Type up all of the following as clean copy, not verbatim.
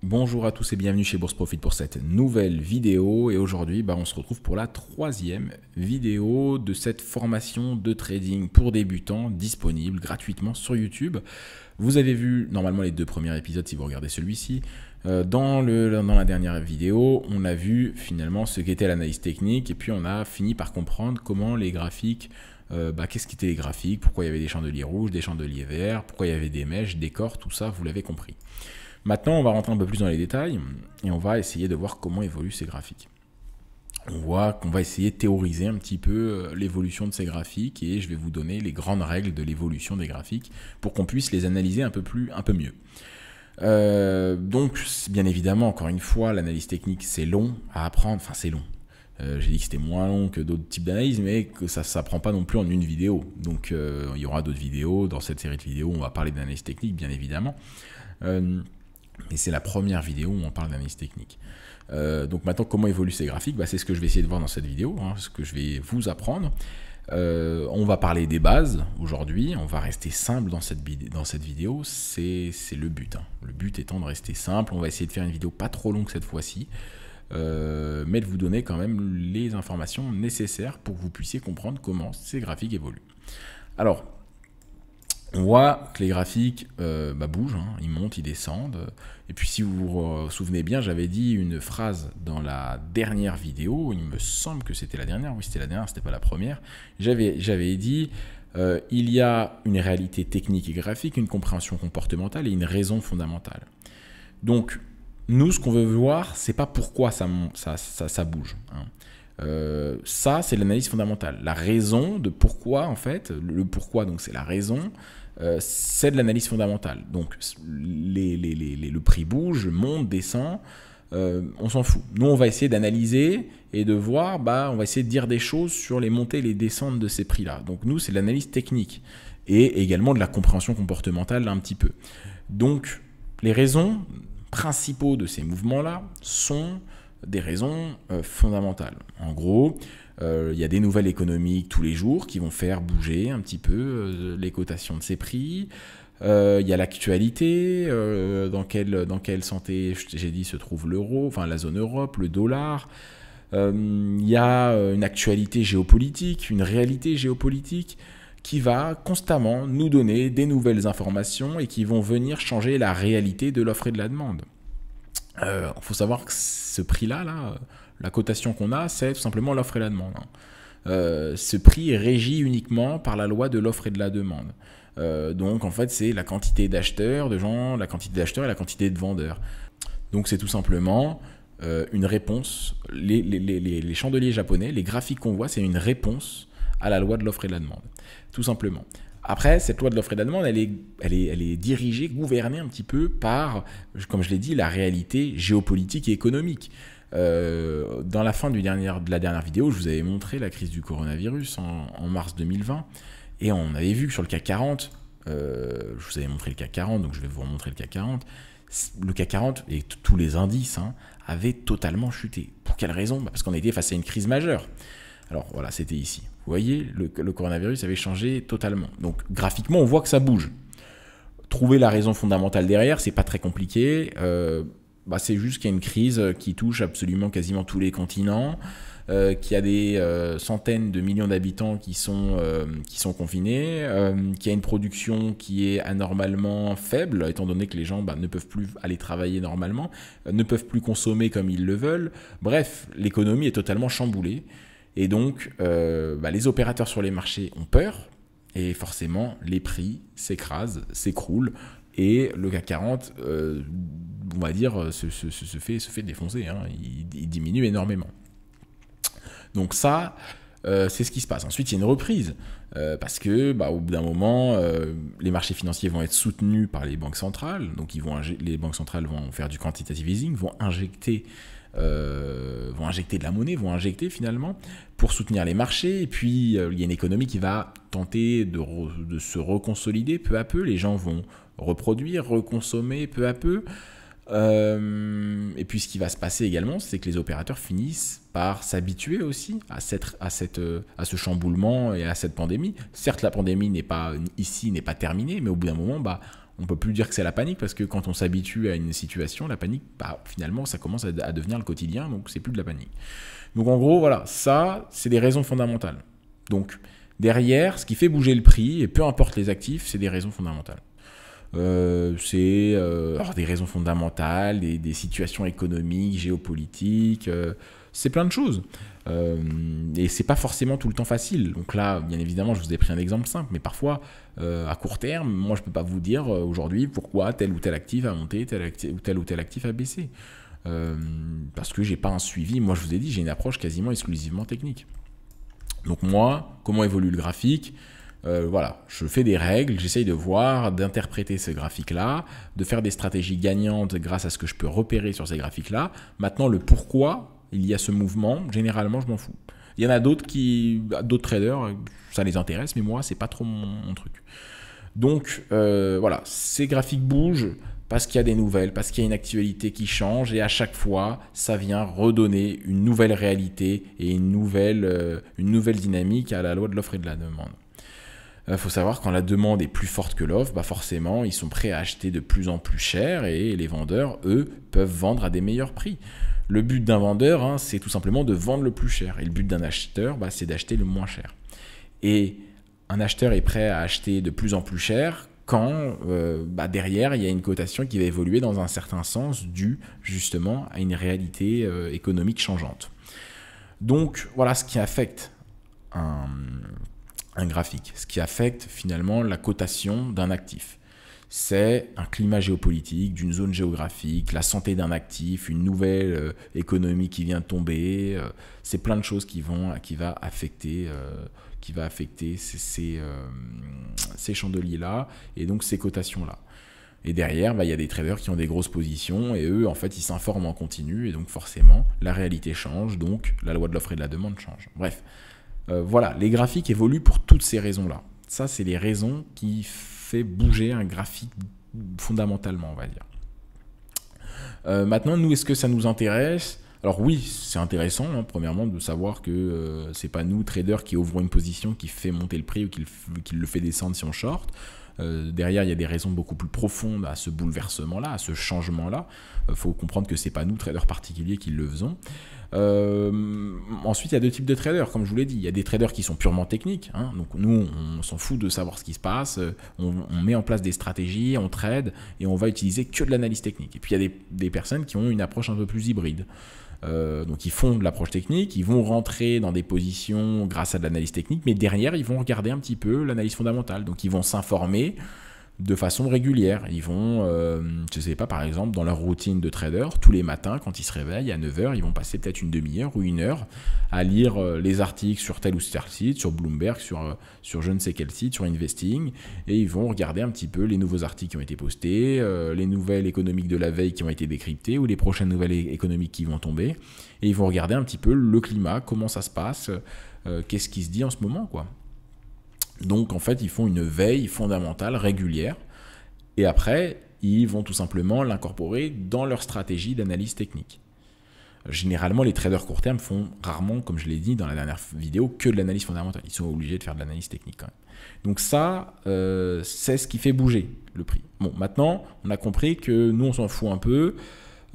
Bonjour à tous et bienvenue chez Bourse Profit pour cette nouvelle vidéo. Et aujourd'hui, on se retrouve pour la troisième vidéo de cette formation de trading pour débutants disponible gratuitement sur YouTube. Vous avez vu normalement les deux premiers épisodes si vous regardez celui-ci. Dans la dernière vidéo, on a vu finalement ce qu'était l'analyse technique et puis on a fini par comprendre comment les graphiques, qu'est-ce qu'étaient les graphiques, pourquoi il y avait des chandeliers rouges, des chandeliers verts, pourquoi il y avait des mèches, des corps, tout ça, vous l'avez compris. Maintenant, on va rentrer un peu plus dans les détails et on va essayer de voir comment évoluent ces graphiques. On voit qu'on va essayer de théoriser un petit peu l'évolution de ces graphiques et je vais vous donner les grandes règles de l'évolution des graphiques pour qu'on puisse les analyser un peu mieux. Donc, bien évidemment, encore une fois, l'analyse technique, c'est long à apprendre. Enfin, c'est long. J'ai dit que c'était moins long que d'autres types d'analyse, mais que ça ne s'apprend pas non plus en une vidéo. Donc, il y aura d'autres vidéos. Dans cette série de vidéos, on va parler d'analyse technique, bien évidemment. Mais c'est la première vidéo où on parle d'analyse technique. Donc maintenant, comment évoluent ces graphiques? C'est ce que je vais essayer de voir dans cette vidéo, ce que je vais vous apprendre. On va parler des bases aujourd'hui, on va rester simple dans cette vidéo, c'est le but. Le but étant de rester simple, on va essayer de faire une vidéo pas trop longue cette fois-ci, mais de vous donner quand même les informations nécessaires pour que vous puissiez comprendre comment ces graphiques évoluent. Alors, on voit que les graphiques bougent, ils montent, ils descendent. Et puis si vous vous souvenez bien, j'avais dit une phrase dans la dernière vidéo, il me semble que c'était la dernière, oui c'était la dernière, c'était pas la première. J'avais dit, il y a une réalité technique et graphique, une compréhension comportementale et une raison fondamentale. Donc, nous, ce qu'on veut voir, c'est pas pourquoi ça bouge. Ça, c'est l'analyse fondamentale. La raison de pourquoi, en fait, le pourquoi, donc c'est la raison, c'est de l'analyse fondamentale. Donc, le prix bouge, monte, descend, on s'en fout. Nous, on va essayer d'analyser et de voir, on va essayer de dire des choses sur les montées et les descentes de ces prix-là. Donc, nous, c'est de l'analyse technique et également de la compréhension comportementale un petit peu. Donc, les raisons principaux de ces mouvements-là sont des raisons fondamentales. En gros, il y a des nouvelles économiques tous les jours qui vont faire bouger un petit peu les cotations de ces prix. Il y a l'actualité, dans quelle santé, j'ai dit, se trouve l'euro, enfin la zone Europe, le dollar. Il y a une actualité géopolitique, une réalité géopolitique qui va constamment nous donner des nouvelles informations et qui vont venir changer la réalité de l'offre et de la demande. Il faut savoir que ce prix-là, la cotation qu'on a, c'est tout simplement l'offre et la demande. Ce prix est régi uniquement par la loi de l'offre et de la demande. Donc en fait, c'est la quantité d'acheteurs, la quantité d'acheteurs et la quantité de vendeurs. Donc c'est tout simplement une réponse. Les chandeliers japonais, les graphiques qu'on voit, c'est une réponse à la loi de l'offre et de la demande. Tout simplement. Après, cette loi de l'offre et de la demande, elle est dirigée, gouvernée un petit peu par, comme je l'ai dit, la réalité géopolitique et économique. Dans la fin de la dernière vidéo, je vous avais montré la crise du coronavirus en mars 2020. Et on avait vu que sur le CAC 40, je vous avais montré le CAC 40, donc je vais vous remontrer le CAC 40. Le CAC 40 et tous les indices avaient totalement chuté. Pour quelle raison? Parce qu'on était face à une crise majeure. Alors voilà, c'était ici. Vous voyez, le coronavirus avait changé totalement. Donc graphiquement, on voit que ça bouge. Trouver la raison fondamentale derrière, c'est pas très compliqué. C'est juste qu'il y a une crise qui touche absolument quasiment tous les continents, qu'il y a des centaines de millions d'habitants qui sont confinés, qu'il y a une production qui est anormalement faible, étant donné que les gens ne peuvent plus aller travailler normalement, ne peuvent plus consommer comme ils le veulent. Bref, l'économie est totalement chamboulée. Et donc, les opérateurs sur les marchés ont peur et forcément, les prix s'écrasent, s'écroulent et le CAC 40, on va dire, se fait défoncer. Il diminue énormément. Donc ça, c'est ce qui se passe. Ensuite, il y a une reprise parce que, au bout d'un moment, les marchés financiers vont être soutenus par les banques centrales. Donc, les banques centrales vont faire du quantitative easing, vont injecter de la monnaie, vont injecter finalement pour soutenir les marchés. Et puis, il y a une économie qui va tenter de se reconsolider peu à peu. Les gens vont reproduire, reconsommer peu à peu. Et puis, ce qui va se passer également, c'est que les opérateurs finissent par s'habituer aussi à ce chamboulement et à cette pandémie. Certes, la pandémie n'est pas terminée, mais au bout d'un moment, On ne peut plus dire que c'est la panique parce que quand on s'habitue à une situation, la panique, bah, finalement, ça commence à devenir le quotidien, donc c'est plus de la panique. Donc en gros, voilà, ça, c'est des raisons fondamentales. Donc derrière, ce qui fait bouger le prix, et peu importe les actifs, c'est des raisons fondamentales. Alors des raisons fondamentales, des situations économiques, géopolitiques, c'est plein de choses. Et c'est pas forcément tout le temps facile. Donc là, bien évidemment, je vous ai pris un exemple simple, mais parfois, à court terme, moi je peux pas vous dire aujourd'hui pourquoi tel ou tel actif a monté, tel ou tel actif a baissé. Parce que j'ai pas un suivi. Moi je vous ai dit, j'ai une approche quasiment exclusivement technique. Donc moi, comment évolue le graphique ? Voilà, je fais des règles, j'essaye de voir, d'interpréter ce graphique-là, de faire des stratégies gagnantes grâce à ce que je peux repérer sur ces graphiques-là. Maintenant, le pourquoi il y a ce mouvement, généralement, je m'en fous. Il y en a d'autres traders, ça les intéresse, mais moi, c'est pas trop mon truc. Donc, voilà, ces graphiques bougent parce qu'il y a des nouvelles, parce qu'il y a une actualité qui change, et à chaque fois, ça vient redonner une nouvelle réalité et une nouvelle dynamique à la loi de l'offre et de la demande. Il faut savoir, quand la demande est plus forte que l'offre, bah forcément, ils sont prêts à acheter de plus en plus cher et les vendeurs, eux, peuvent vendre à des meilleurs prix. Le but d'un vendeur, c'est tout simplement de vendre le plus cher. Et le but d'un acheteur, c'est d'acheter le moins cher. Et un acheteur est prêt à acheter de plus en plus cher quand derrière, il y a une cotation qui va évoluer dans un certain sens dû justement à une réalité économique changeante. Donc, voilà ce qui affecte un graphique, ce qui affecte finalement la cotation d'un actif. C'est un climat géopolitique, d'une zone géographique, la santé d'un actif, une nouvelle économie qui vient de tomber. C'est plein de choses qui va affecter ces chandeliers-là et donc ces cotations-là. Et derrière, il y a des traders qui ont des grosses positions et eux, en fait, ils s'informent en continu et donc forcément, la réalité change, donc la loi de l'offre et de la demande change. Bref. Voilà, les graphiques évoluent pour toutes ces raisons-là. Ça, c'est les raisons qui font bouger un graphique fondamentalement, on va dire. Maintenant, nous, est-ce que ça nous intéresse ? Alors oui, c'est intéressant, premièrement, de savoir que c'est pas nous, traders, qui ouvrons une position qui fait monter le prix ou qui le fait descendre si on short. Derrière, il y a des raisons beaucoup plus profondes à ce bouleversement-là, à ce changement-là. Il faut comprendre que c'est pas nous, traders particuliers, qui le faisons. Ensuite, il y a deux types de traders, comme je vous l'ai dit. Il y a des traders qui sont purement techniques. Donc nous, on s'en fout de savoir ce qui se passe. On met en place des stratégies, on trade et on va utiliser que de l'analyse technique. Et puis il y a des personnes qui ont une approche un peu plus hybride. Donc ils font de l'approche technique, ils vont rentrer dans des positions grâce à de l'analyse technique, mais derrière ils vont regarder un petit peu l'analyse fondamentale. Donc ils vont s'informer de façon régulière. Ils vont, je sais pas, par exemple, dans leur routine de trader, tous les matins, quand ils se réveillent à 9h, ils vont passer peut-être une demi-heure ou une heure à lire les articles sur tel ou tel site, sur Bloomberg, sur je ne sais quel site, sur Investing, et ils vont regarder un petit peu les nouveaux articles qui ont été postés, les nouvelles économiques de la veille qui ont été décryptées, ou les prochaines nouvelles économiques qui vont tomber, et ils vont regarder un petit peu le climat, comment ça se passe, qu'est-ce qui se dit en ce moment, quoi. Donc en fait, ils font une veille fondamentale, régulière, et après, ils vont tout simplement l'incorporer dans leur stratégie d'analyse technique. Généralement, les traders court terme font rarement, comme je l'ai dit dans la dernière vidéo, que de l'analyse fondamentale. Ils sont obligés de faire de l'analyse technique quand même. Donc ça, c'est ce qui fait bouger le prix. Bon, maintenant, on a compris que nous, on s'en fout un peu.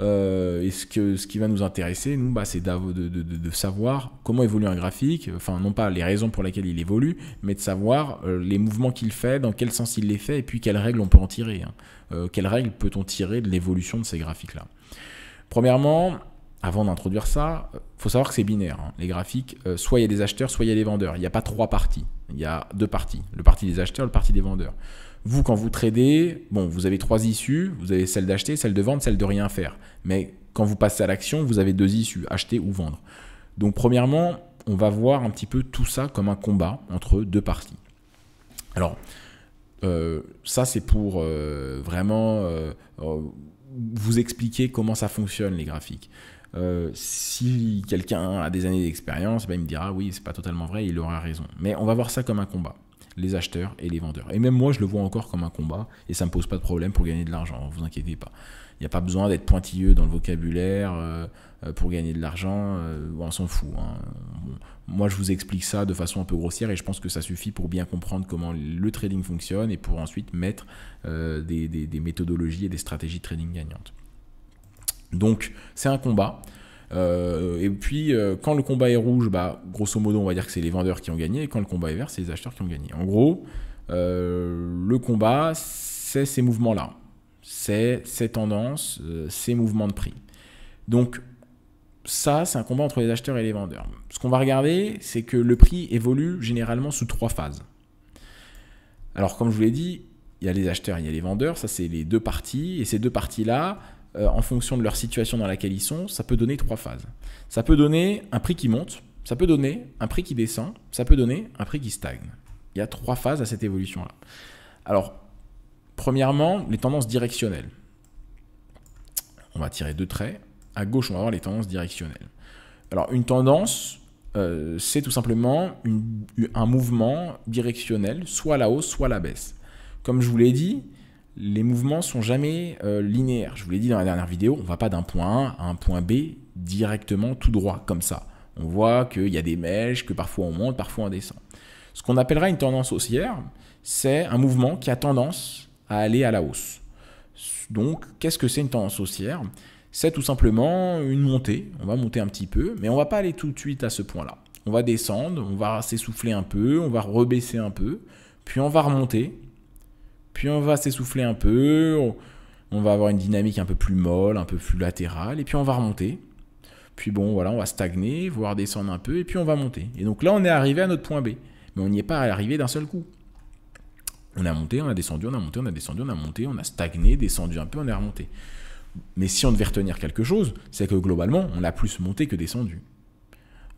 Et ce qui va nous intéresser, nous, c'est de savoir comment évolue un graphique, enfin non pas les raisons pour lesquelles il évolue, mais de savoir les mouvements qu'il fait, dans quel sens il les fait, et puis quelles règles on peut en tirer. Quelles règles peut-on tirer de l'évolution de ces graphiques-là ? Premièrement, avant d'introduire ça, il faut savoir que c'est binaire. Les graphiques, soit il y a des acheteurs, soit il y a des vendeurs. Il n'y a pas trois parties, il y a deux parties. Le parti des acheteurs, le parti des vendeurs. Vous, quand vous tradez, vous avez trois issues. Vous avez celle d'acheter, celle de vendre, celle de rien faire. Mais quand vous passez à l'action, vous avez deux issues, acheter ou vendre. Donc premièrement, on va voir un petit peu tout ça comme un combat entre deux parties. Alors, ça c'est pour vraiment vous expliquer comment ça fonctionne les graphiques. Si quelqu'un a des années d'expérience, il me dira oui, c'est pas totalement vrai, il aura raison. Mais on va voir ça comme un combat. les acheteurs et les vendeurs. Et même moi, je le vois encore comme un combat et ça ne me pose pas de problème pour gagner de l'argent, ne vous inquiétez pas. Il n'y a pas besoin d'être pointilleux dans le vocabulaire pour gagner de l'argent, on s'en fout. Hein. Moi, je vous explique ça de façon un peu grossière et je pense que ça suffit pour bien comprendre comment le trading fonctionne et pour ensuite mettre des méthodologies et des stratégies de trading gagnantes. Donc, c'est un combat. Et puis, quand le combat est rouge, bah, grosso modo, on va dire que c'est les vendeurs qui ont gagné. Et quand le combat est vert, c'est les acheteurs qui ont gagné. En gros, le combat, c'est ces mouvements-là. C'est ces tendances, ces mouvements de prix. Donc, ça, c'est un combat entre les acheteurs et les vendeurs. Ce qu'on va regarder, c'est que le prix évolue généralement sous 3 phases. Alors, comme je vous l'ai dit, il y a les acheteurs, il y a les vendeurs. Ça, c'est les deux parties. Et ces deux parties-là, en fonction de leur situation dans laquelle ils sont, ça peut donner 3 phases. Ça peut donner un prix qui monte, ça peut donner un prix qui descend, ça peut donner un prix qui stagne. Il y a 3 phases à cette évolution-là. Alors, premièrement, les tendances directionnelles. On va tirer 2 traits. À gauche, on va avoir les tendances directionnelles. Alors, une tendance, c'est tout simplement un mouvement directionnel, soit à la hausse, soit à la baisse. Comme je vous l'ai dit, les mouvements ne sont jamais linéaires. Je vous l'ai dit dans la dernière vidéo, on ne va pas d'un point A à un point B directement tout droit, comme ça. On voit qu'il y a des mèches, que parfois on monte, parfois on descend. Ce qu'on appellera une tendance haussière, c'est un mouvement qui a tendance à aller à la hausse. Donc, qu'est-ce que c'est une tendance haussière? C'est tout simplement une montée. On va monter un petit peu, mais on ne va pas aller tout de suite à ce point-là. On va descendre, on va s'essouffler un peu, on va rebaisser un peu, puis on va remonter. Puis on va s'essouffler un peu, on va avoir une dynamique un peu plus molle, un peu plus latérale, et puis on va remonter. Puis bon, voilà, on va stagner, voire descendre un peu, et puis on va monter. Et donc là, on est arrivé à notre point B. Mais on n'y est pas arrivé d'un seul coup. On a monté, on a descendu, on a monté, on a descendu, on a monté, on a stagné, descendu un peu, on est remonté. Mais si on devait retenir quelque chose, c'est que globalement, on a plus monté que descendu.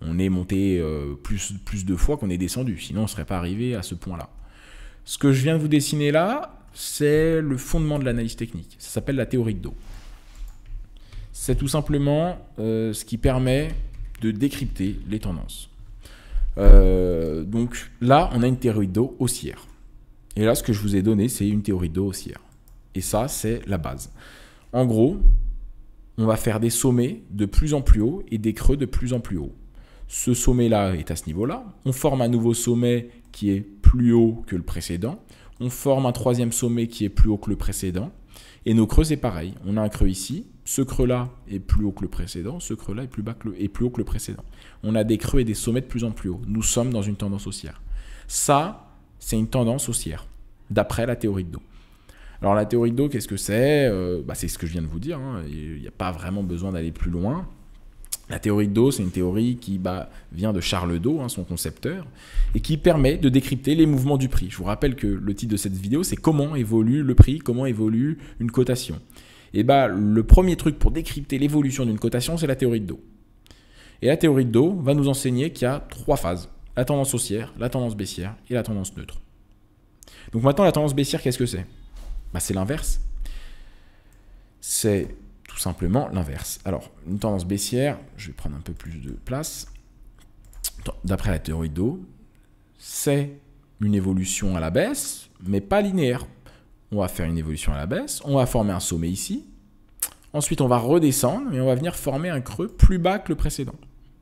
On est monté plus de fois qu'on est descendu, sinon on ne serait pas arrivé à ce point-là. Ce que je viens de vous dessiner là, c'est le fondement de l'analyse technique. Ça s'appelle la théorie de dos. C'est tout simplement ce qui permet de décrypter les tendances. Donc là, on a une théorie de dos haussière. Et là, ce que je vous ai donné, c'est une théorie de dos haussière. Et ça, c'est la base. En gros, on va faire des sommets de plus en plus haut et des creux de plus en plus haut. Ce sommet-là est à ce niveau-là. On forme un nouveau sommet qui est plus haut que le précédent. On forme un troisième sommet qui est plus haut que le précédent. Et nos creux, c'est pareil. On a un creux ici. Ce creux-là est plus haut que le précédent. Ce creux-là est plus haut que le précédent. On a des creux et des sommets de plus en plus haut. Nous sommes dans une tendance haussière. Ça, c'est une tendance haussière, d'après la théorie de dos. Alors la théorie de dos, qu'est-ce que c'est? C'est ce que je viens de vous dire. Hein. Il n'y a pas vraiment besoin d'aller plus loin. La théorie de dos, c'est une théorie qui vient de Charles Dos, son concepteur, et qui permet de décrypter les mouvements du prix. Je vous rappelle que le titre de cette vidéo, c'est comment évolue le prix, comment évolue une cotation. Et le premier truc pour décrypter l'évolution d'une cotation, c'est la théorie de dos. Et la théorie de dos va nous enseigner qu'il y a 3 phases. La tendance haussière, la tendance baissière et la tendance neutre. Donc maintenant, la tendance baissière, qu'est-ce que c'est? C'est l'inverse. C'est tout simplement l'inverse. Alors, une tendance baissière, je vais prendre un peu plus de place. D'après la théorie de dos, c'est une évolution à la baisse, mais pas linéaire. On va faire une évolution à la baisse, on va former un sommet ici. Ensuite, on va redescendre et on va venir former un creux plus bas que le précédent.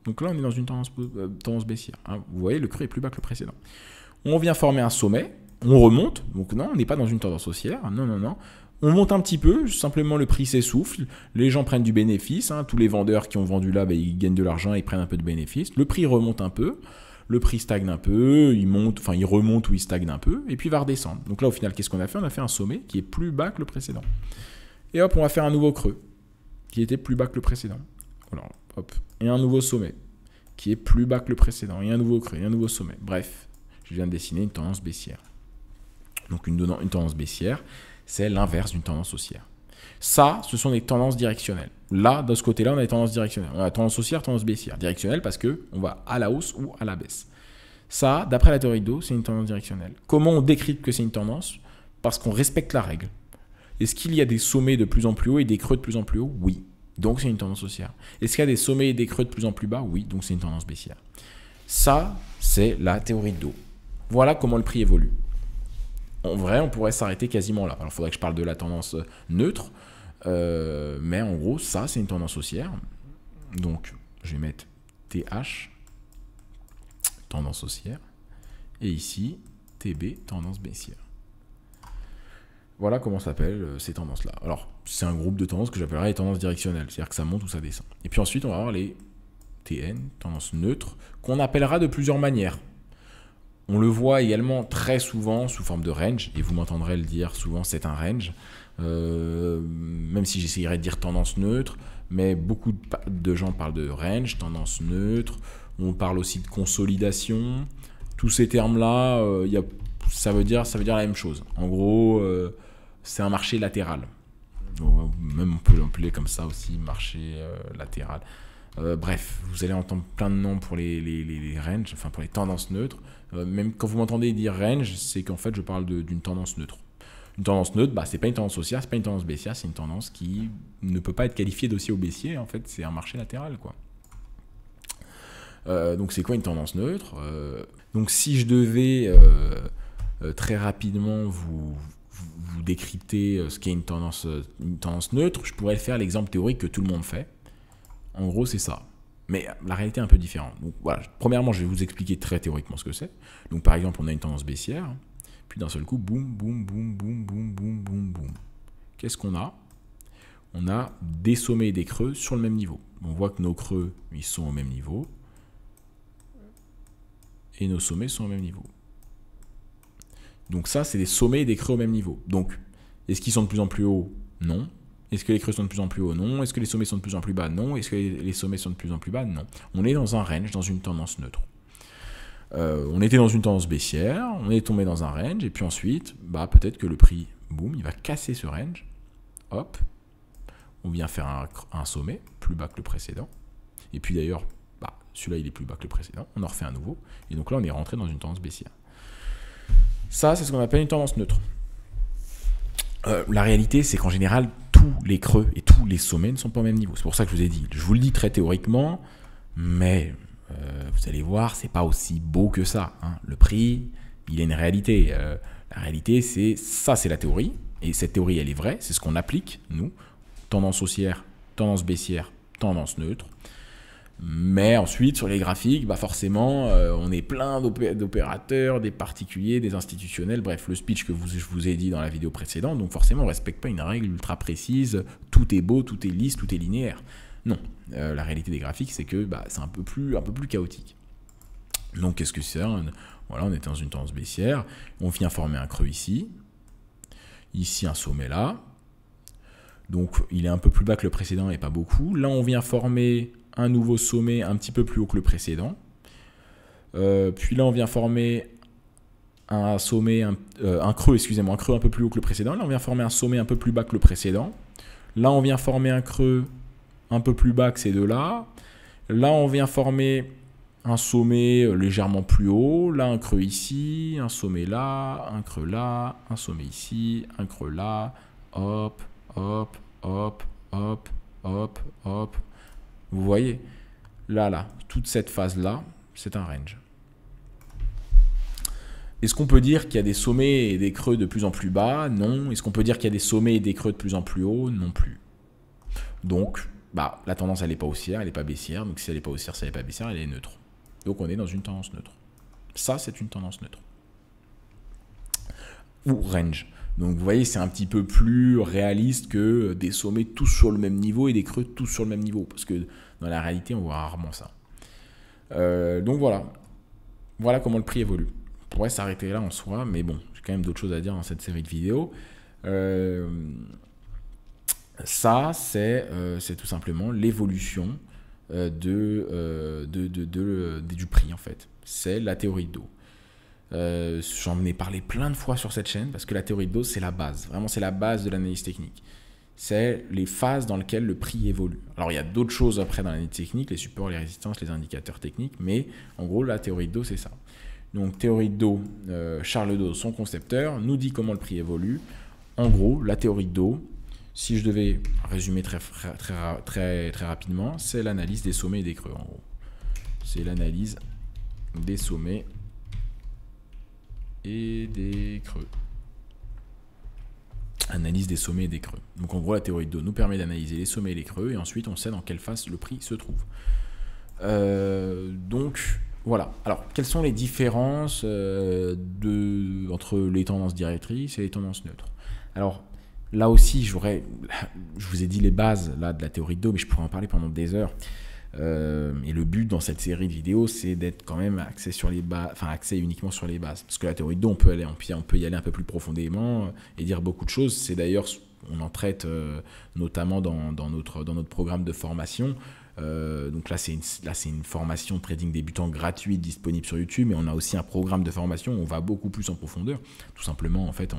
Donc là, on est dans une tendance baissière. Vous voyez, le creux est plus bas que le précédent. On vient former un sommet, on remonte. Donc non, on n'est pas dans une tendance haussière. Non, non, non. On monte un petit peu, simplement le prix s'essouffle, les gens prennent du bénéfice, tous les vendeurs qui ont vendu là, ils gagnent de l'argent, ils prennent un peu de bénéfice, le prix remonte un peu, le prix stagne un peu, il remonte ou il stagne un peu, et puis il va redescendre. Donc là au final, qu'est-ce qu'on a fait? On a fait un sommet qui est plus bas que le précédent. Et hop, on va faire un nouveau creux, qui était plus bas que le précédent. Alors, hop, et un nouveau sommet, qui est plus bas que le précédent, et un nouveau creux, et un nouveau sommet. Bref, je viens de dessiner une tendance baissière. Donc une tendance baissière, c'est l'inverse d'une tendance haussière. Ça, ce sont des tendances directionnelles. Là, de ce côté-là, on a des tendances directionnelles. On a tendance haussière, tendance baissière. Directionnelle parce qu'on va à la hausse ou à la baisse. Ça, d'après la théorie de dos, c'est une tendance directionnelle. Comment on décrypte que c'est une tendance? Parce qu'on respecte la règle. Est-ce qu'il y a des sommets de plus en plus haut et des creux de plus en plus haut? Oui. Donc c'est une tendance haussière. Est-ce qu'il y a des sommets et des creux de plus en plus bas? Oui. Donc c'est une tendance baissière. Ça, c'est la théorie de dos. Voilà comment le prix évolue. En vrai, on pourrait s'arrêter quasiment là. Alors, il faudrait que je parle de la tendance neutre. Mais en gros, ça, c'est une tendance haussière. Donc, je vais mettre TH, tendance haussière. Et ici, TB, tendance baissière. Voilà comment s'appellent ces tendances-là. Alors, c'est un groupe de tendances que j'appellerais les tendances directionnelles. C'est-à-dire que ça monte ou ça descend. Et puis ensuite, on va avoir les TN, tendance neutre, qu'on appellera de plusieurs manières. On le voit également très souvent sous forme de range, et vous m'entendrez le dire souvent, c'est un range, même si j'essayerais de dire tendance neutre, mais beaucoup de gens parlent de range, tendance neutre, on parle aussi de consolidation. Tous ces termes-là, ça veut dire la même chose. En gros, c'est un marché latéral. Même on peut l'appeler comme ça aussi, marché latéral. Bref, vous allez entendre plein de noms pour les ranges, enfin pour les tendances neutres. Même quand vous m'entendez dire range, c'est qu'en fait je parle d'une tendance neutre. Une tendance neutre, c'est pas une tendance haussière, c'est pas une tendance baissière, c'est une tendance qui ne peut pas être qualifiée d'haussier ou baissier. En fait, c'est un marché latéral, quoi. Donc c'est quoi une tendance neutre? Donc si je devais très rapidement vous décrypter ce qu'est une tendance neutre, je pourrais faire l'exemple théorique que tout le monde fait. En gros, c'est ça. Mais la réalité est un peu différente. Donc voilà, premièrement, je vais vous expliquer très théoriquement ce que c'est. Donc par exemple, on a une tendance baissière, puis d'un seul coup, boum, boum, boum, boum, boum, boum, boum, boum. Qu'est-ce qu'on a? On a des sommets et des creux sur le même niveau. On voit que nos creux, ils sont au même niveau. Et nos sommets sont au même niveau. Donc ça, c'est des sommets et des creux au même niveau. Donc, est-ce qu'ils sont de plus en plus hauts? Non. Est-ce que les creux sont de plus en plus hauts? Non. Est-ce que les sommets sont de plus en plus bas? Non. Est-ce que les sommets sont de plus en plus bas? Non. On est dans un range, dans une tendance neutre. On était dans une tendance baissière, on est tombé dans un range, et puis ensuite, peut-être que le prix, boum, il va casser ce range. Hop. On vient faire un sommet plus bas que le précédent. Et puis d'ailleurs, celui-là, il est plus bas que le précédent. On en refait un nouveau. Et donc là, on est rentré dans une tendance baissière. Ça, c'est ce qu'on appelle une tendance neutre. La réalité, c'est qu'en général, tous les creux et tous les sommets ne sont pas au même niveau. C'est pour ça que je vous ai dit. Je vous le dis très théoriquement, mais vous allez voir, c'est pas aussi beau que ça. Hein. Le prix, il a une réalité. La réalité, c'est la théorie. Et cette théorie, elle est vraie. C'est ce qu'on applique, nous. Tendance haussière, tendance baissière, tendance neutre. Mais ensuite, sur les graphiques, forcément, on est plein d'opérateurs, des particuliers, des institutionnels, bref, le speech que je vous ai dit dans la vidéo précédente, donc forcément, on ne respecte pas une règle ultra précise, tout est beau, tout est lisse, tout est linéaire. Non, la réalité des graphiques, c'est que c'est un peu plus chaotique. Donc, qu'est-ce que c'est? Voilà, on est dans une tendance baissière, on vient former un creux ici un sommet là, donc il est un peu plus bas que le précédent et pas beaucoup. Là, on vient former un nouveau sommet un petit peu plus haut que le précédent. Puis là, on vient former un sommet, un creux, excusez-moi, un creux un peu plus haut que le précédent. Là, on vient former un sommet un peu plus bas que le précédent. Là, on vient former un creux un peu plus bas que ces deux-là. Là, on vient former un sommet légèrement plus haut. Là, un creux ici, un sommet là, un creux là, un sommet ici, un creux là. Hop, hop, hop, hop, hop, hop. Vous voyez, là, toute cette phase-là, c'est un range. Est-ce qu'on peut dire qu'il y a des sommets et des creux de plus en plus bas? Non. Est-ce qu'on peut dire qu'il y a des sommets et des creux de plus en plus haut? Non plus. Donc, la tendance, elle n'est pas haussière, elle n'est pas baissière. Donc, si elle n'est pas haussière, si elle n'est pas baissière, elle est neutre. Donc, on est dans une tendance neutre. Ça, c'est une tendance neutre. Ou range. Donc, vous voyez, c'est un petit peu plus réaliste que des sommets tous sur le même niveau et des creux tous sur le même niveau. Parce que dans la réalité, on voit rarement ça. Donc, voilà. Voilà comment le prix évolue. On pourrait s'arrêter là en soi, mais bon, j'ai quand même d'autres choses à dire dans cette série de vidéos. Ça, c'est tout simplement l'évolution du prix, en fait. C'est la théorie de dos. J'en ai parlé plein de fois sur cette chaîne parce que la théorie de Dawes, c'est la base. Vraiment, c'est la base de l'analyse technique. C'est les phases dans lesquelles le prix évolue. Alors, il y a d'autres choses après dans l'analyse technique, les supports, les résistances, les indicateurs techniques, mais en gros, la théorie de Dawes, c'est ça. Donc, théorie de Dawes, Charles Dawes, son concepteur, nous dit comment le prix évolue. En gros, la théorie de Dawes, si je devais résumer très rapidement, c'est l'analyse des sommets et des creux, en gros. C'est l'analyse des sommets et des creux. Analyse des sommets et des creux. Donc en gros, la théorie de dos nous permet d'analyser les sommets et les creux, et ensuite on sait dans quelle phase le prix se trouve. Donc voilà. Alors, quelles sont les différences entre les tendances directrices et les tendances neutres? Alors, là aussi, je vous ai dit les bases là, de la théorie de dos, mais je pourrais en parler pendant des heures. Et le but dans cette série de vidéos, c'est d'être quand même axé sur les bases, enfin axé uniquement sur les bases. Parce que la théorie de dos, on peut y aller un peu plus profondément et dire beaucoup de choses. C'est d'ailleurs, on en traite notamment dans notre programme de formation. Donc là, c'est une formation de trading débutant gratuite disponible sur YouTube, mais on a aussi un programme de formation où on va beaucoup plus en profondeur. Tout simplement, en fait,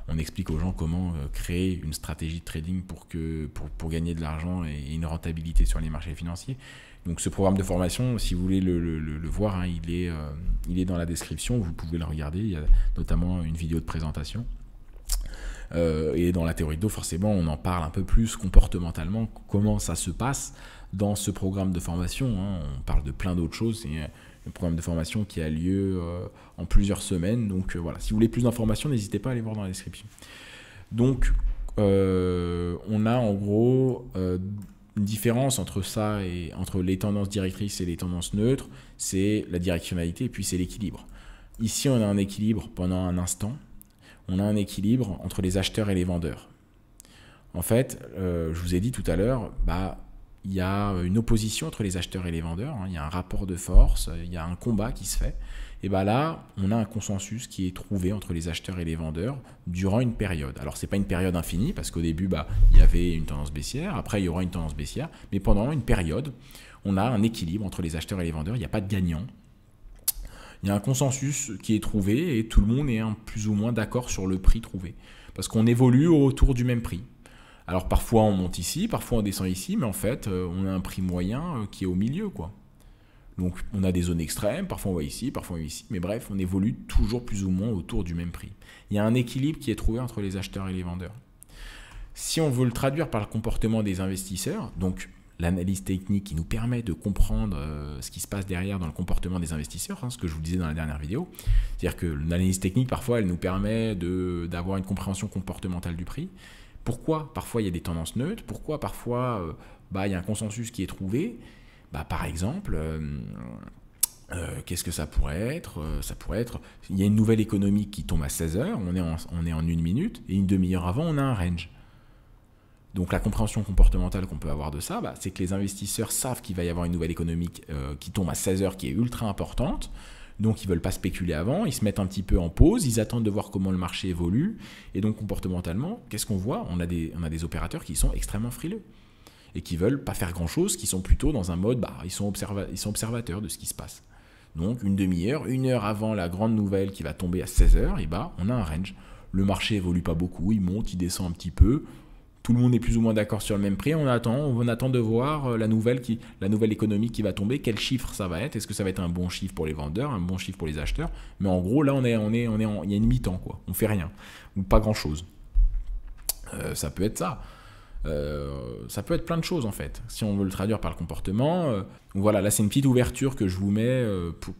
on explique aux gens comment créer une stratégie de trading pour gagner de l'argent et une rentabilité sur les marchés financiers. Donc ce programme de formation, si vous voulez le voir, hein, il est dans la description, vous pouvez le regarder, il y a notamment une vidéo de présentation. Et dans la théorie de dos, forcément, on en parle un peu plus comportementalement, comment ça se passe dans ce programme de formation. Hein. On parle de plein d'autres choses, c'est un programme de formation qui a lieu en plusieurs semaines. Donc voilà, si vous voulez plus d'informations, n'hésitez pas à aller voir dans la description. Donc on a en gros une différence entre ça et entre les tendances directrices et les tendances neutres, c'est la directionnalité et puis c'est l'équilibre. Ici, on a un équilibre pendant un instant. On a un équilibre entre les acheteurs et les vendeurs. En fait, je vous ai dit tout à l'heure, il y a une opposition entre les acheteurs et les vendeurs, hein, il y a un rapport de force, il y a un combat qui se fait. Et là, on a un consensus qui est trouvé entre les acheteurs et les vendeurs durant une période. Alors, ce n'est pas une période infinie, parce qu'au début, il y avait une tendance baissière, après, il y aura une tendance baissière, mais pendant une période, on a un équilibre entre les acheteurs et les vendeurs, il n'y a pas de gagnant. Il y a un consensus qui est trouvé et tout le monde est plus ou moins d'accord sur le prix trouvé. Parce qu'on évolue autour du même prix. Alors parfois on monte ici, parfois on descend ici, mais en fait on a un prix moyen qui est au milieu, quoi. Donc on a des zones extrêmes, parfois on va ici, parfois on va ici, mais bref, on évolue toujours plus ou moins autour du même prix. Il y a un équilibre qui est trouvé entre les acheteurs et les vendeurs. Si on veut le traduire par le comportement des investisseurs, donc l'analyse technique qui nous permet de comprendre ce qui se passe derrière dans le comportement des investisseurs, hein, ce que je vous disais dans la dernière vidéo. C'est-à-dire que l'analyse technique, parfois, elle nous permet d'avoir une compréhension comportementale du prix. Pourquoi parfois il y a des tendances neutres? Pourquoi parfois il y a un consensus qui est trouvé? Par exemple, qu'est-ce que ça pourrait être? Ça pourrait être, il y a une nouvelle économique qui tombe à 16h, on est en 1 minute, et une demi-heure avant, on a un range. Donc la compréhension comportementale qu'on peut avoir de ça, c'est que les investisseurs savent qu'il va y avoir une nouvelle économique qui tombe à 16h, qui est ultra importante. Donc ils ne veulent pas spéculer avant, ils se mettent un petit peu en pause, ils attendent de voir comment le marché évolue. Et donc comportementalement, qu'est-ce qu'on voit? On a des opérateurs qui sont extrêmement frileux et qui ne veulent pas faire grand-chose, qui sont plutôt dans un mode, ils sont observateurs de ce qui se passe. Donc une demi-heure, 1 heure avant la grande nouvelle qui va tomber à 16h, on a un range. Le marché évolue pas beaucoup, il monte, il descend un petit peu. Tout le monde est plus ou moins d'accord sur le même prix. On attend de voir la nouvelle économique qui va tomber. Quel chiffre ça va être? Est-ce que ça va être un bon chiffre pour les vendeurs, un bon chiffre pour les acheteurs? Mais en gros, là, il y a une mi-temps, quoi. On fait rien ou pas grand-chose. Ça peut être ça. Ça peut être plein de choses en fait. Si on veut le traduire par le comportement, voilà. Là, c'est une petite ouverture que je vous mets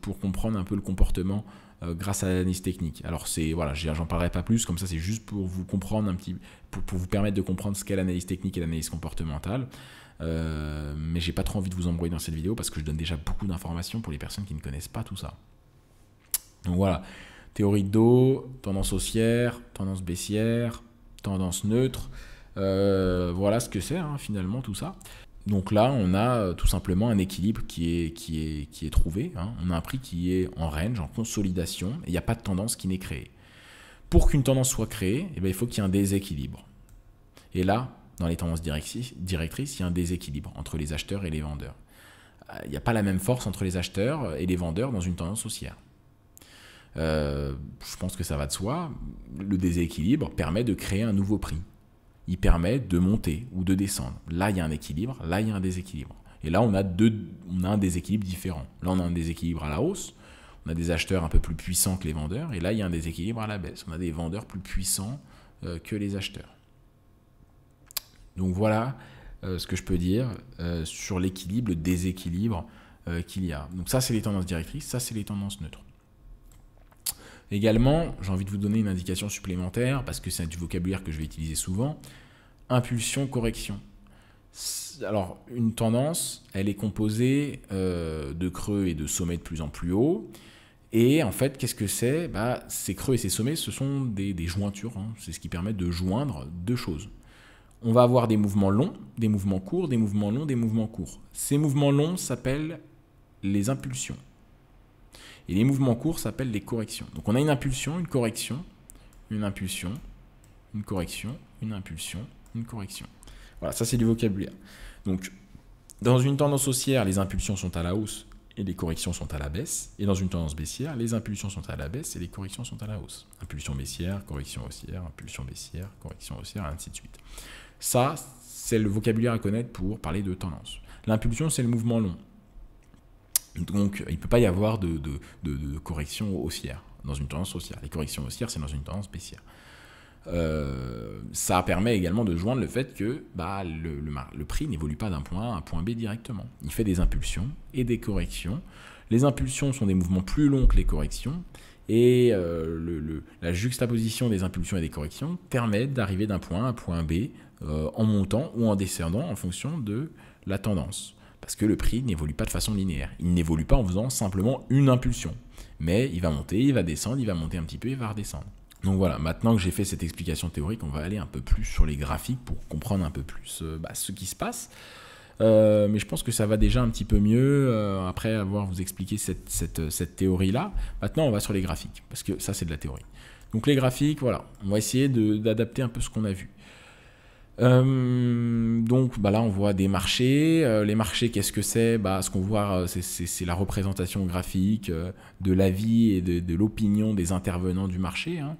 pour comprendre un peu le comportement. Grâce à l'analyse technique. Alors j'en parlerai pas plus, comme ça c'est juste pour vous comprendre pour vous permettre de comprendre ce qu'est l'analyse technique et l'analyse comportementale. Mais j'ai pas trop envie de vous embrouiller dans cette vidéo parce que je donne déjà beaucoup d'informations pour les personnes qui ne connaissent pas tout ça. Donc voilà, théorie de dos, tendance haussière, tendance baissière, tendance neutre. Voilà ce que c'est finalement tout ça. Donc là, on a tout simplement un équilibre qui est trouvé. Hein. On a un prix qui est en range, en consolidation, et il n'y a pas de tendance qui n'est créée. Pour qu'une tendance soit créée, il faut qu'il y ait un déséquilibre. Et là, dans les tendances directrices, il y a un déséquilibre entre les acheteurs et les vendeurs. Il n'y a pas la même force entre les acheteurs et les vendeurs dans une tendance haussière. Je pense que ça va de soi. Le déséquilibre permet de créer un nouveau prix. Il permet de monter ou de descendre. Là, il y a un équilibre, là, il y a un déséquilibre. Et là, on a un déséquilibre différent. Là, on a un déséquilibre à la hausse, on a des acheteurs un peu plus puissants que les vendeurs, et là, il y a un déséquilibre à la baisse. On a des vendeurs plus puissants que les acheteurs. Donc voilà ce que je peux dire sur l'équilibre, le déséquilibre qu'il y a. Donc ça, c'est les tendances directrices, ça, c'est les tendances neutres. Également, j'ai envie de vous donner une indication supplémentaire, parce que c'est du vocabulaire que je vais utiliser souvent. Impulsion, correction. Alors, une tendance, elle est composée de creux et de sommets de plus en plus hauts. Et en fait, qu'est-ce que c'est? Ces creux et ces sommets, ce sont des jointures. Hein. C'est ce qui permet de joindre deux choses. On va avoir des mouvements longs, des mouvements courts, des mouvements longs, des mouvements courts. Ces mouvements longs s'appellent les impulsions. Et les mouvements courts s'appellent les corrections. Donc on a une impulsion, une correction, une impulsion, une correction, une impulsion, une correction. Voilà, ça c'est du vocabulaire. Donc dans une tendance haussière, les impulsions sont à la hausse et les corrections sont à la baisse. Et dans une tendance baissière, les impulsions sont à la baisse et les corrections sont à la hausse. Impulsion baissière, correction haussière, impulsion baissière, correction haussière, et ainsi de suite. Ça, c'est le vocabulaire à connaître pour parler de tendance. L'impulsion, c'est le mouvement long. Donc, il ne peut pas y avoir de correction haussière dans une tendance haussière. Les corrections haussières, c'est dans une tendance baissière. Ça permet également de joindre le fait que le prix n'évolue pas d'un point A à un point B directement. Il fait des impulsions et des corrections. Les impulsions sont des mouvements plus longs que les corrections. Et la juxtaposition des impulsions et des corrections permet d'arriver d'un point A à un point B en montant ou en descendant en fonction de la tendance. Parce que le prix n'évolue pas de façon linéaire. Il n'évolue pas en faisant simplement une impulsion. Mais il va monter, il va descendre, il va monter un petit peu, il va redescendre. Donc voilà, maintenant que j'ai fait cette explication théorique, on va aller un peu plus sur les graphiques pour comprendre un peu plus ce qui se passe. Mais je pense que ça va déjà un petit peu mieux après avoir vous expliqué cette théorie-là. Maintenant, on va sur les graphiques, parce que ça, c'est de la théorie. Donc les graphiques, voilà, on va essayer d'adapter un peu ce qu'on a vu. Donc là on voit des marchés. Les marchés, qu'est-ce que c'est? Ce qu'on voit, c'est la représentation graphique de l'avis et de l'opinion des intervenants du marché, hein.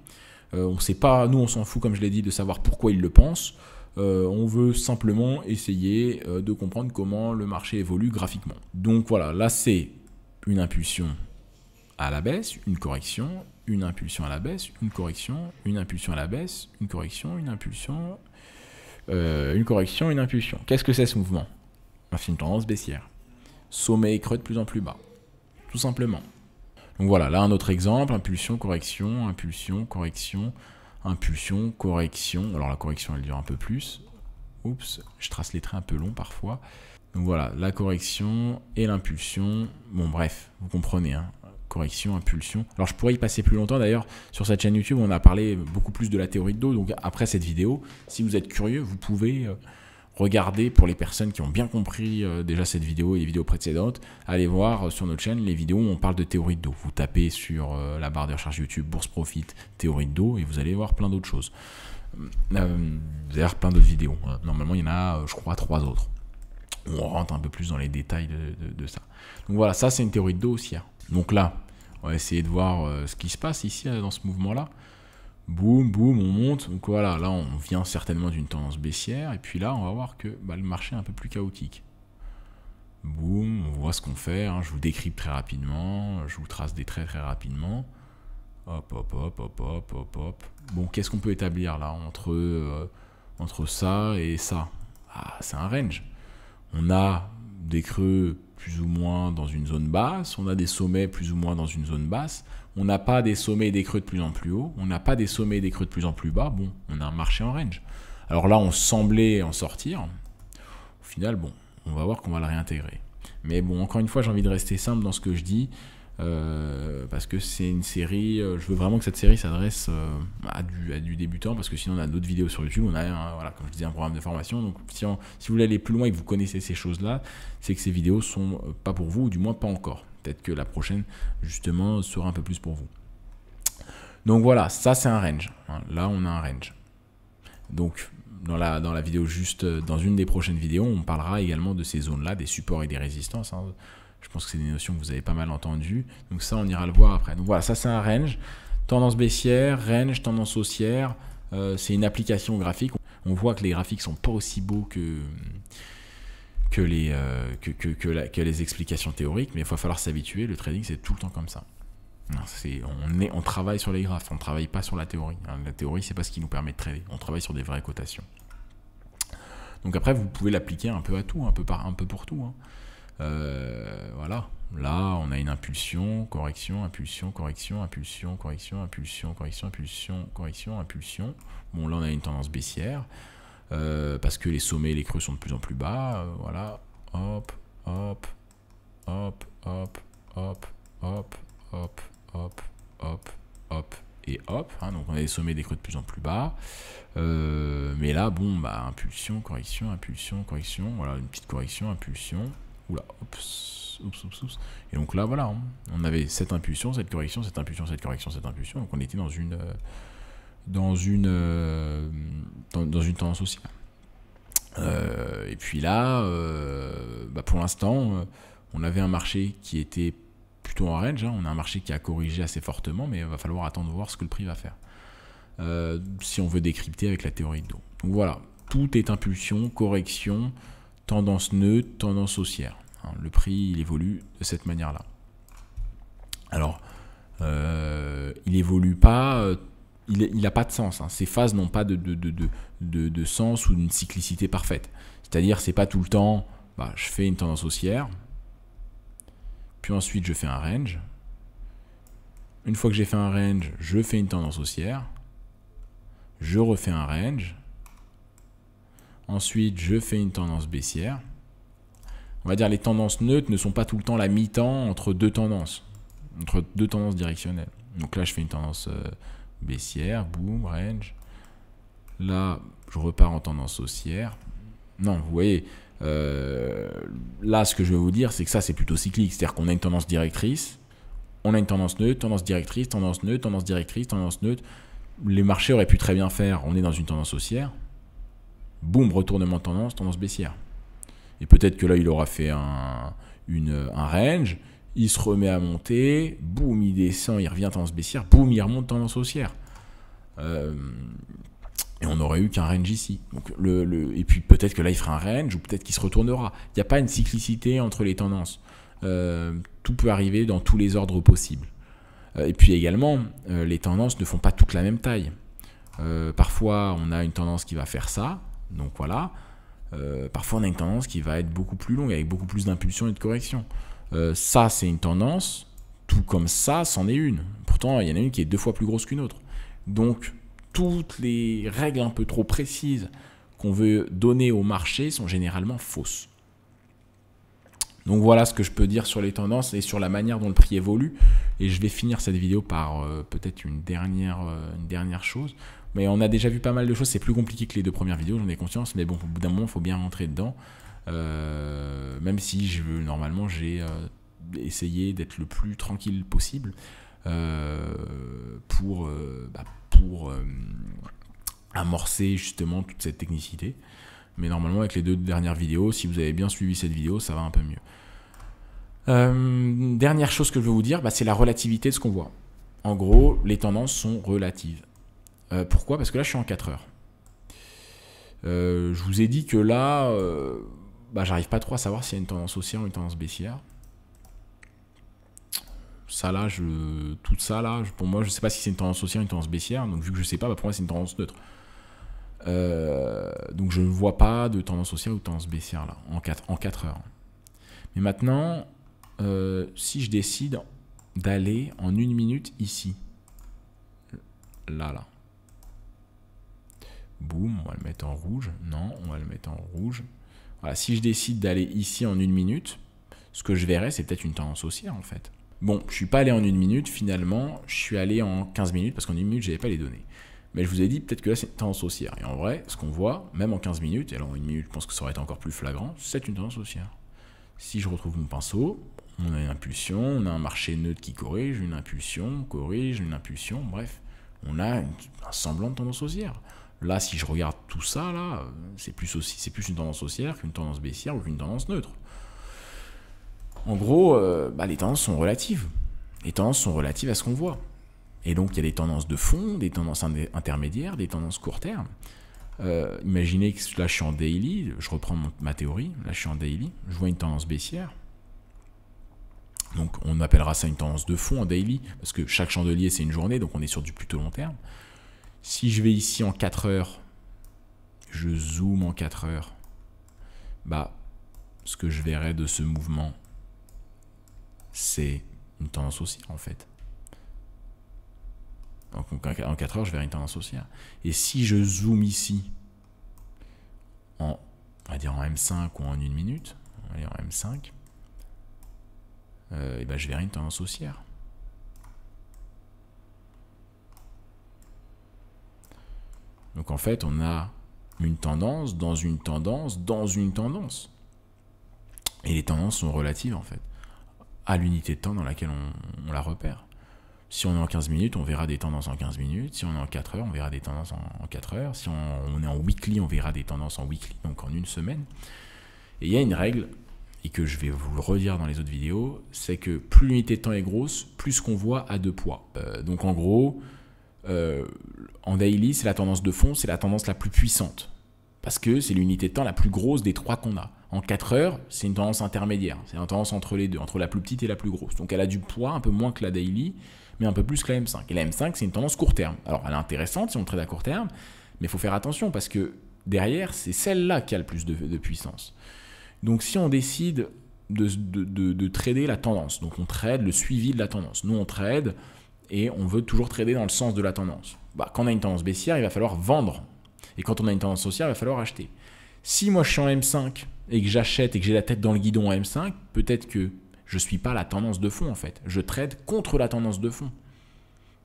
On sait pas, nous on s'en fout, comme je l'ai dit, de savoir pourquoi ils le pensent. On veut simplement essayer de comprendre comment le marché évolue graphiquement. Donc voilà, là c'est une impulsion à la baisse, une correction, une impulsion à la baisse, une correction, une impulsion à la baisse, une correction, une impulsion... une correction, une impulsion. Qu'est-ce que c'est ce mouvement? C'est une tendance baissière. Sommet et creux de plus en plus bas. Tout simplement. Donc voilà, là un autre exemple. Impulsion, correction, impulsion, correction, impulsion, correction. Alors la correction elle dure un peu plus. Oups, je trace les traits un peu longs parfois. Donc voilà, la correction et l'impulsion. Bon bref, vous comprenez, hein. Correction, impulsion. Alors je pourrais y passer plus longtemps d'ailleurs. Sur cette chaîne YouTube, on a parlé beaucoup plus de la théorie de dos. Donc après cette vidéo, si vous êtes curieux, vous pouvez regarder, pour les personnes qui ont bien compris déjà cette vidéo et les vidéos précédentes, allez voir sur notre chaîne les vidéos où on parle de théorie de dos. Vous tapez sur la barre de recherche YouTube Bourse Profit théorie de dos et vous allez voir plein d'autres choses. Vous allez voir plein d'autres vidéos. Normalement, il y en a, je crois, 3 autres. On rentre un peu plus dans les détails de ça. Donc voilà, ça c'est une théorie de dos haussière. Donc là, on va essayer de voir ce qui se passe ici dans ce mouvement-là. Boum, boum, on monte. Donc voilà, là on vient certainement d'une tendance baissière. Et puis là, on va voir que le marché est un peu plus chaotique. Boum, on voit ce qu'on fait. Hein. Je vous décrypte très rapidement. Je vous trace des traits très rapidement. Hop, hop, hop, hop, hop, hop, hop. Bon, qu'est-ce qu'on peut établir là entre ça et ça? Ah, c'est un range. On a des creux plus ou moins dans une zone basse, on a des sommets plus ou moins dans une zone basse, on n'a pas des sommets et des creux de plus en plus haut, on n'a pas des sommets et des creux de plus en plus bas, bon, on a un marché en range. Alors là, on semblait en sortir, au final, bon, on va voir qu'on va le réintégrer. Mais bon, encore une fois, j'ai envie de rester simple dans ce que je dis, parce que c'est une série, je veux vraiment que cette série s'adresse à du débutant, parce que sinon on a d'autres vidéos sur YouTube, on a voilà, comme je disais, un programme de formation. Donc si vous voulez aller plus loin et que vous connaissez ces choses là, c'est que ces vidéos sont pas pour vous, ou du moins pas encore. Peut-être que la prochaine justement sera un peu plus pour vous. Donc voilà, ça c'est un range, hein. Là on a un range. Donc dans la vidéo juste, dans une des prochaines vidéos, on parlera également de ces zones là, des supports et des résistances, hein. Je pense que c'est des notions que vous avez pas mal entendues. Donc ça, on ira le voir après. Donc voilà, ça c'est un range. Tendance baissière, range, tendance haussière. C'est une application graphique. On voit que les graphiques sont pas aussi beaux que les explications théoriques. Mais il va falloir s'habituer. Le trading, c'est tout le temps comme ça. On travaille sur les graphes. On ne travaille pas sur la théorie. La théorie, c'est pas ce qui nous permet de trader. On travaille sur des vraies cotations. Donc après, vous pouvez l'appliquer un peu à tout, un peu pour tout, hein. Voilà. Là, on a une impulsion, correction, impulsion, correction, impulsion, correction, impulsion, correction, impulsion, correction, impulsion. Bon, là, on a une tendance baissière parce que les sommets et les creux sont de plus en plus bas. Voilà. Hop, hop, hop, hop, hop, hop, hop, hop, hop, hop et hop. Hein, donc, on a des sommets et des creux de plus en plus bas. Mais là, bon, bah, impulsion, correction, impulsion, correction. Voilà, une petite correction, impulsion. Oula, oups, oups, oups, oups. Et donc là, voilà, hein, on avait cette impulsion, cette correction, cette impulsion, cette correction, cette impulsion. Donc on était dans une tendance haussière. Et puis là, bah pour l'instant, on avait un marché qui était plutôt en range. Hein. On a un marché qui a corrigé assez fortement, mais il va falloir attendre de voir ce que le prix va faire. Si on veut décrypter avec la théorie de dos. Donc voilà, tout est impulsion, correction, tendance neutre, tendance haussière. Hein, le prix, il évolue de cette manière-là. Alors, il évolue pas, il n'a pas de sens. Hein. Ces phases n'ont pas de sens ou d'une cyclicité parfaite. C'est-à-dire, c'est pas tout le temps, bah, je fais une tendance haussière, puis ensuite je fais un range. Une fois que j'ai fait un range, je fais une tendance haussière, je refais un range. Ensuite, je fais une tendance baissière. On va dire les tendances neutres ne sont pas tout le temps la mi-temps entre deux tendances directionnelles. Donc là, je fais une tendance baissière, boum, range. Là, je repars en tendance haussière. Non, vous voyez, là, ce que je vais vous dire, c'est que ça, c'est plutôt cyclique. C'est-à-dire qu'on a une tendance directrice, on a une tendance neutre, tendance directrice, tendance neutre, tendance directrice, tendance neutre. Les marchés auraient pu très bien faire, on est dans une tendance haussière. Boum, retournement de tendance, tendance baissière. Et peut-être que là, il aura fait un range, il se remet à monter, boum, il descend, il revient tendance baissière, boum, il remonte tendance haussière. Et on n'aurait eu qu'un range ici. Donc et puis peut-être que là, il fera un range, ou peut-être qu'il se retournera. Il n'y a pas une cyclicité entre les tendances. Tout peut arriver dans tous les ordres possibles. Et puis également, les tendances ne font pas toutes la même taille. Parfois, on a une tendance qui va faire ça. Donc voilà, parfois on a une tendance qui va être beaucoup plus longue, avec beaucoup plus d'impulsion et de correction. Ça, c'est une tendance, tout comme ça, c'en est une. Pourtant, il y en a une qui est 2 fois plus grosse qu'une autre. Donc, toutes les règles un peu trop précises qu'on veut donner au marché sont généralement fausses. Donc voilà ce que je peux dire sur les tendances et sur la manière dont le prix évolue. Et je vais finir cette vidéo par peut-être une dernière chose. Mais on a déjà vu pas mal de choses, c'est plus compliqué que les 2 premières vidéos, j'en ai conscience, mais bon, au bout d'un moment, il faut bien rentrer dedans. Même si normalement, j'ai essayé d'être le plus tranquille possible pour amorcer justement toute cette technicité. Mais normalement, avec les 2 dernières vidéos, si vous avez bien suivi cette vidéo, ça va un peu mieux. Dernière chose que je veux vous dire, c'est la relativité de ce qu'on voit. En gros, les tendances sont relatives. Pourquoi? Parce que là, je suis en 4 heures. Je vous ai dit que là, j'arrive pas trop à savoir s'il y a une tendance haussière ou une tendance baissière. Ça là, tout ça là, pour moi, je sais pas si c'est une tendance haussière ou une tendance baissière. Donc vu que je sais pas, pour moi, c'est une tendance neutre. Donc je ne vois pas de tendance haussière ou de tendance baissière là, en 4 heures. Mais maintenant, si je décide d'aller en 1 minute ici, là. Boum, on va le mettre en rouge. Non, on va le mettre en rouge. Voilà, si je décide d'aller ici en 1 minute, ce que je verrai, c'est peut-être une tendance haussière en fait. Bon, je ne suis pas allé en 1 minute, finalement, je suis allé en 15 minutes parce qu'en 1 minute, je n'avais pas les données. Mais je vous ai dit, peut-être que là, c'est une tendance haussière. Et en vrai, ce qu'on voit, même en 15 minutes, et alors en 1 minute, je pense que ça aurait été encore plus flagrant, c'est une tendance haussière. Si je retrouve mon pinceau, on a une impulsion, on a un marché neutre qui corrige, une impulsion, corrige, une impulsion, bref, on a un semblant de tendance haussière. Là, si je regarde tout ça, là, c'est plus une tendance haussière qu'une tendance baissière ou qu'une tendance neutre. En gros, les tendances sont relatives. Les tendances sont relatives à ce qu'on voit. Et donc, il y a des tendances de fond, des tendances intermédiaires, des tendances court terme. Imaginez que là, je suis en daily, je reprends ma théorie, là, je suis en daily, je vois une tendance baissière. Donc, on appellera ça une tendance de fond en daily, parce que chaque chandelier, c'est une journée, donc on est sur du plutôt long terme. Si je vais ici en 4 heures, je zoome en 4 heures, ce que je verrai de ce mouvement, c'est une tendance haussière en fait. Donc en 4 heures, je verrai une tendance haussière. Et si je zoome ici, on va dire en M5 ou en 1 minute, allez, en M5, et ben je verrai une tendance haussière. Donc en fait, on a une tendance dans une tendance dans une tendance. Et les tendances sont relatives en fait à l'unité de temps dans laquelle on la repère. Si on est en 15 minutes, on verra des tendances en 15 minutes. Si on est en 4 heures, on verra des tendances en 4 heures. Si on est en weekly, on verra des tendances en weekly, donc en une semaine. Et il y a une règle, et que je vais vous le redire dans les autres vidéos, c'est que plus l'unité de temps est grosse, plus ce qu'on voit a de poids. Donc en gros, en daily, c'est la tendance de fond, c'est la tendance la plus puissante. Parce que c'est l'unité de temps la plus grosse des 3 qu'on a. En 4 heures, c'est une tendance intermédiaire. C'est une tendance entre les deux, entre la plus petite et la plus grosse. Donc elle a du poids, un peu moins que la daily, mais un peu plus que la M5. Et la M5, c'est une tendance court terme. Alors elle est intéressante si on trade à court terme, mais il faut faire attention parce que derrière, c'est celle-là qui a le plus de puissance. Donc si on décide de trader la tendance, donc on trade le suivi de la tendance. Nous, on trade et on veut toujours trader dans le sens de la tendance. Bah, quand on a une tendance baissière, il va falloir vendre. Et quand on a une tendance haussière, il va falloir acheter. Si moi je suis en M5 et que j'achète et que j'ai la tête dans le guidon en M5, peut-être que je ne suis pas la tendance de fond en fait. Je trade contre la tendance de fond.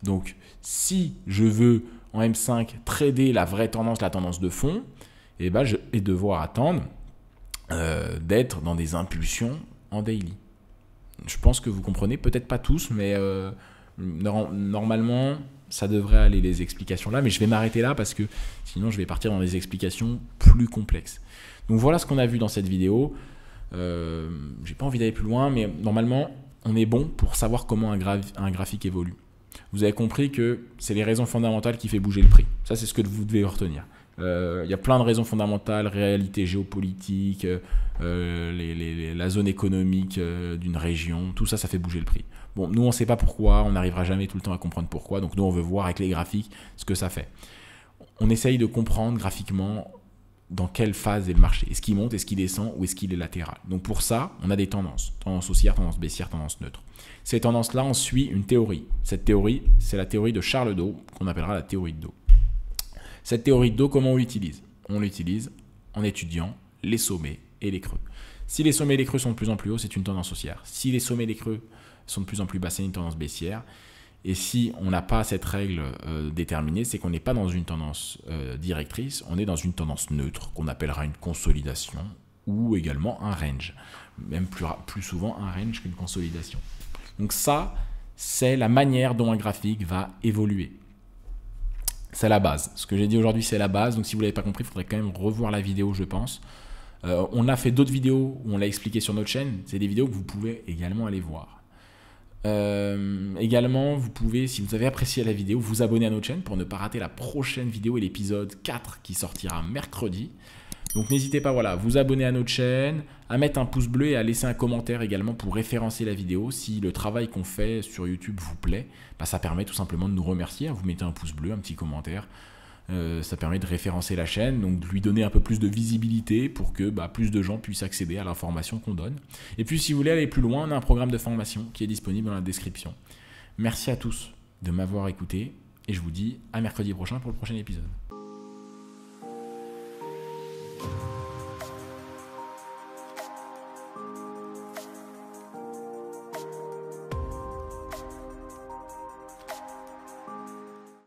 Donc si je veux en M5 trader la vraie tendance, la tendance de fond, eh ben, je vais devoir attendre d'être dans des impulsions en daily. Je pense que vous comprenez, peut-être pas tous, mais normalement, ça devrait aller les explications là, mais je vais m'arrêter là parce que sinon je vais partir dans des explications plus complexes. Donc voilà ce qu'on a vu dans cette vidéo. J'ai pas envie d'aller plus loin, mais normalement, on est bon pour savoir comment un graphique évolue. Vous avez compris que c'est les raisons fondamentales qui font bouger le prix. Ça, c'est ce que vous devez retenir. Il y a plein de raisons fondamentales, réalité géopolitique, la zone économique d'une région, tout ça, ça fait bouger le prix. Bon, nous, on ne sait pas pourquoi, on n'arrivera jamais tout le temps à comprendre pourquoi, donc nous, on veut voir avec les graphiques ce que ça fait. On essaye de comprendre graphiquement dans quelle phase est le marché. Est-ce qu'il monte, est-ce qu'il descend ou est-ce qu'il est latéral? Donc pour ça, on a des tendances. Tendance haussière, tendance baissière, tendance neutre. Ces tendances-là, on suit une théorie. Cette théorie, c'est la théorie de Charles Dow, qu'on appellera la théorie de Dow. Cette théorie de Dow, comment on l'utilise? On l'utilise en étudiant les sommets et les creux. Si les sommets et les creux sont de plus en plus hauts, c'est une tendance haussière. Si les sommets et les creux sont de plus en plus bas, c'est une tendance baissière. Et si on n'a pas cette règle déterminée, c'est qu'on n'est pas dans une tendance directrice, on est dans une tendance neutre, qu'on appellera une consolidation ou également un range. Même plus souvent un range qu'une consolidation. Donc ça, c'est la manière dont un graphique va évoluer. C'est la base. Ce que j'ai dit aujourd'hui, c'est la base. Donc si vous ne l'avez pas compris, il faudrait quand même revoir la vidéo, je pense. On a fait d'autres vidéos où on l'a expliqué sur notre chaîne. C'est des vidéos que vous pouvez également aller voir. Également, vous pouvez, si vous avez apprécié la vidéo, vous abonner à notre chaîne pour ne pas rater la prochaine vidéo et l'épisode 4 qui sortira mercredi. Donc n'hésitez pas voilà, à vous abonner à notre chaîne, à mettre un pouce bleu et à laisser un commentaire également pour référencer la vidéo. Si le travail qu'on fait sur YouTube vous plaît, bah, ça permet tout simplement de nous remercier. Vous mettez un pouce bleu, un petit commentaire. Ça permet de référencer la chaîne, donc de lui donner un peu plus de visibilité pour que plus de gens puissent accéder à l'information qu'on donne. Et puis si vous voulez aller plus loin, on a un programme de formation qui est disponible dans la description. Merci à tous de m'avoir écouté et je vous dis à mercredi prochain pour le prochain épisode.